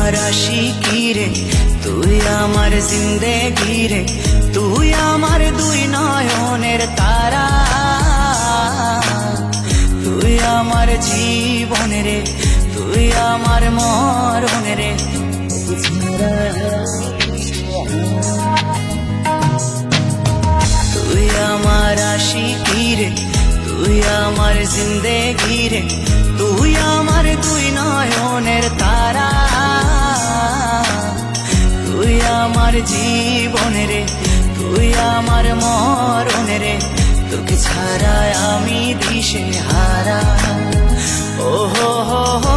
আমার আশিকি রে, তুই আমার জিন্দেগি রে, তুই আমার দুই নয়নের তারা, তুই আমার জীবন রে, তুই আমার মরণ রে। তুই আমার আশিকি রে, তুই আমার জিন্দেগি রে, তুই আমার দুই নয়নের তারা, তুই আমার জীবন রে, তুই আমার মরণ রে। তোকে ছাড়া আমি দিশে হারা। ও হো হো হো